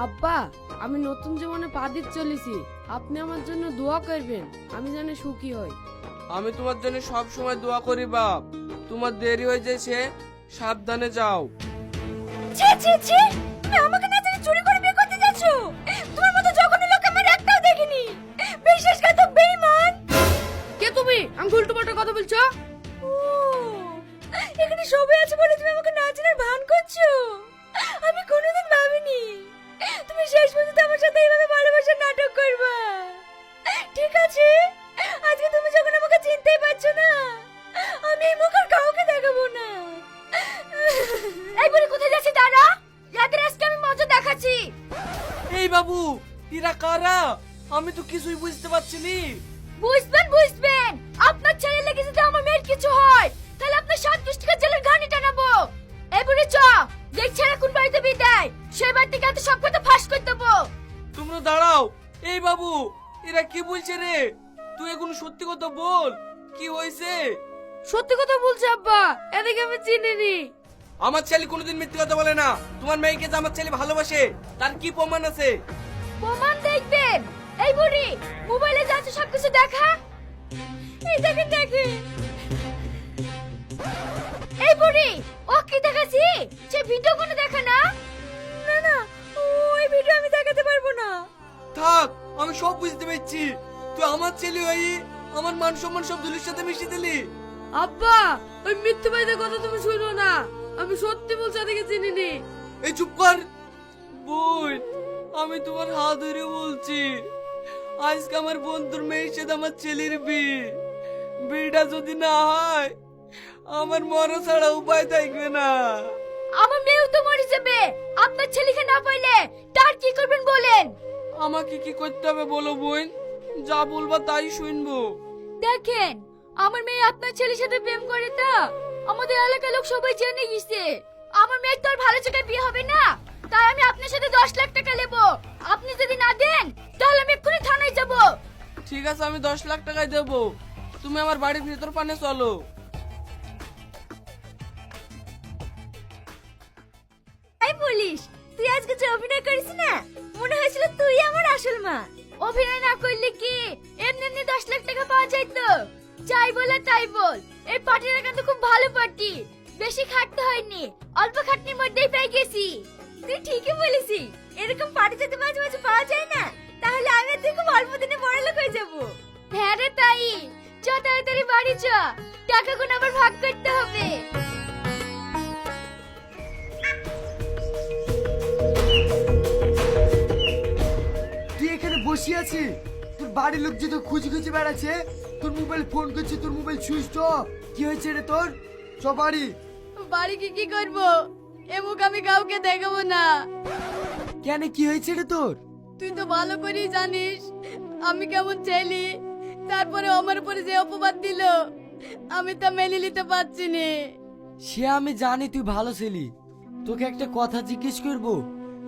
আব্বা, আমি নতুন জীবনে পা দিতে চলেছি। আপনি আমার জন্য দোয়া করবেন, আমি যেন সুখী হই। আমি তোমার জন্য সব সময় দোয়া করি বাপ। তোমার দেরি হয়ে যাচ্ছে, সাবধানে যাও। ছি ছি ছি, তুমি আমাকে না জানি চুরি করে বিয়ে করতে যাচ্ছ? তোমার মতো জঘন্য লোক আমার একটাও দেখিনি। বিশ্বাসঘাতক বেঈমান। কে তুমি? আমি উল্টো পাল্টা কথা বলছো? ও, এখানে সবাই আছে বলে তুমি আমাকে না চেনার ভান করছো? আমি কোনোদিন ভাবিনি তুমি শেষ পর্যন্ত আমার সাথে এইভাবে ভালোবাসার নাটক করবা। ঠিক আছে, আজকে তুমি যখন আমাকে চিনতেই পারছো না, আমি এই মুখ আর কাউকে দেখাবো না। এই বলে কোথায় যাচ্ছি দাঁড়া, রাতের আজকে আমি মজা দেখাচ্ছি। এই বাবু, এরা কারা? আমি তো কিছুই বুঝতে পারছি নি। বুঝবেন, আপনার ছেলে লেগে যদি আমার মেয়ের কিছু হয় তাহলে আপনার 7 পুষ্টিকার জেলের ঘানি টানাবো। এবারে চ, দেখ ছেলে কোন বাড়িতে বিয়ে দেয়, সেই বাড়ি থেকে সব কথা ফাঁস করে দেবো। তোমরা দাঁড়াও। এই বাবু, এরা কি বলছে রে? তুই এখন সত্যি কথা বল, কি হয়েছে? সত্যি কথা বলছি আব্বা, এদিকে আমি চিনিনি। আমার ছেলে কোনোদিন মিথ্যে কথা বলে না। তোমার মেয়েকে যে আমার ছেলে ভালোবাসে, তার কি প্রমাণ আছে? প্রমাণ দেখবেন। এই বুড়ি, মোবাইলে যা আছে সবকিছু দেখা। এই দেখেন। এই বুড়ি, ও কি দেখাচ্ছি? সে ভিডিও কোনো দেখা না? না, ওই ভিডিও আমি দেখাতে পারবো না। থাক, আমি সব বুঝতে পেরেছি। তুই আমার ছেলে হই আমার মান সম্মান সব ধুলির সাথে মিশিয়ে দিলি। আব্বা, ওই মিথ্যেবাদীদের কথা তুমি শুনো না। আমি সত্যি বলছি, এদিকে চিনিনি। এই চুপ কর বোন, আমি তোমার হাত ধরে বলছি, আজকে আমার বন্ধুর মেয়ের সাথে আমার ছেলের বিয়েটা যদি না হয়, আমার মরা ছাড়া উপায় থাকবে না। আমার মেয়েও তো মরে যাবে। আপনার ছেলেকে না পাইলে তার কি করবেন বলেন? আমাকে কি করতে হবে বলো বোন, যা বলবা তাই শুনবো। দেখেন, আমার মেয়ে আপনার ছেলের সাথে প্রেম করে তা আমাদের এলাকার লোক সবাই জেনে গেছে। আমার মেয়ের তো আর ভালো জায়গায় বিয়ে হবে না, তাই আমি আপনার সাথে 10 লাখ টাকা নেব। আপনি যদি না দেন তাহলে আমি এক্ষুনি থানায় যাব। ঠিক আছে, আমি 10 লাখ টাকায় দেবো। তুমি আমার বাড়ির ভিতর পানে চলো। এই পুলিশ, তুই আজকে যে অভিনয় করিস না, মনে হয়েছিল তুই আমার আসল মা। অভিনয় না করলে কি এমনি 10 লাখ টাকা পাওয়া যায় তো? যাই বলে তাই বল, এই পার্টিটা কিন্তু খুব ভালো পার্টি। বেশি খাটতে হয়নি, অল্প খাটনির মধ্যেই পেয়ে গেছি। তুই ঠিকই বলেছি, এরকম পার্টি যদি মাঝে মাঝে পাওয়া যায় না, তাহলে আমি আর তুই খুব অল্প দিনে বড়লোক হয়ে যাব। হ্যাঁ রে তাই, চ তাড়াতাড়ি বাড়ি চ, টাকাগুলো আবার ভাগ করতে হবে। তুই এখানে বসে আছিস, তোর বাড়ির লোক যে তোর খুঁজে বেড়াচ্ছে, তোর মোবাইল ফোন করছে, তোর মোবাইল সুইচ অফ। কি হয়েছে রে তোর? সব বাড়ি বাড়ি কি করব? এ মুখ আমি কাউকে দেখাবো না। কেন, কি হয়েছে রে তোর? তুই তো ভালো করেই জানিস আমি কেমন ছেলে। তারপরে আমার উপরে যে অপবাদ দিল, আমি তা মেনে নিতে পারছি না। সে আমি জানি তুই ভালো ছেলে, তোকে একটা কথা জিজ্ঞেস করব,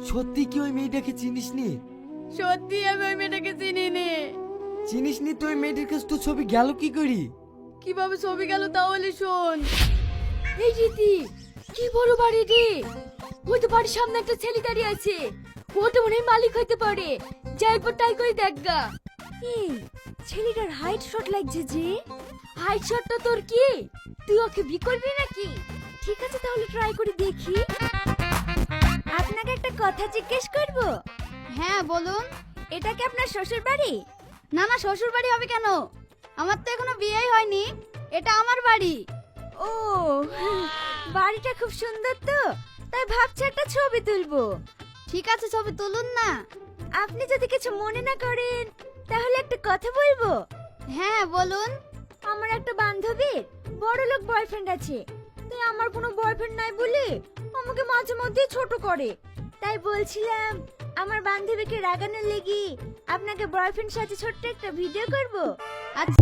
সত্যি কি ওই মেয়েটাকে চিনিস নি? সত্যি আমি ওই মেয়েটাকে চিনি নি। চিনিস নি তো ওই মেয়েটার কাছে তোর ছবি গেল কি করি? কিভাবে ছবি গেল তাহলে শোন। এই রীতি, কি বড় বাড়ি রে! ওই তো বাড়ির সামনে একটা ছেলে দাঁড়িয়ে আছে, ও তো মনে হয় মালিক হইতে পারে। যাই পর তাই করে দেখা। এই ছেলেটার হাইট শট লাগছে যে। হাইট শটটা তোর কি? তুই ওকে বি করবি নাকি? ঠিক আছে, তাহলে ট্রাই করে দেখি। আপনাকে একটা কথা জিজ্ঞেস করব। হ্যাঁ বলুন। এটা কি আপনার শ্বশুর বাড়ি? না না, শ্বশুর বাড়ি হবে কেন? আমার তো এখনো বিয়েই হয়নি, এটা আমার বাড়ি। ও, বাড়িটা খুব সুন্দর তো, তাই ভাবছি একটা ছবি তুলবো। ঠিক আছে, ছবি তুলুন না। আপনি যদি কিছু মনে না করেন তাহলে একটা কথা বলবো। হ্যাঁ বলুন। আমার একটা বান্ধবীর বড়লোক বয়ফ্রেন্ড আছে, তাই আমার কোনো বয়ফ্রেন্ড নাই বলে আমাকে মাঝে মধ্যে ছোট করে। তাই বলছিলাম আমার বান্ধবীকে রাগানোর লেগে আপনাকে বয়ফ্রেন্ড সাথে ছোট্ট একটা ভিডিও করব। আচ্ছা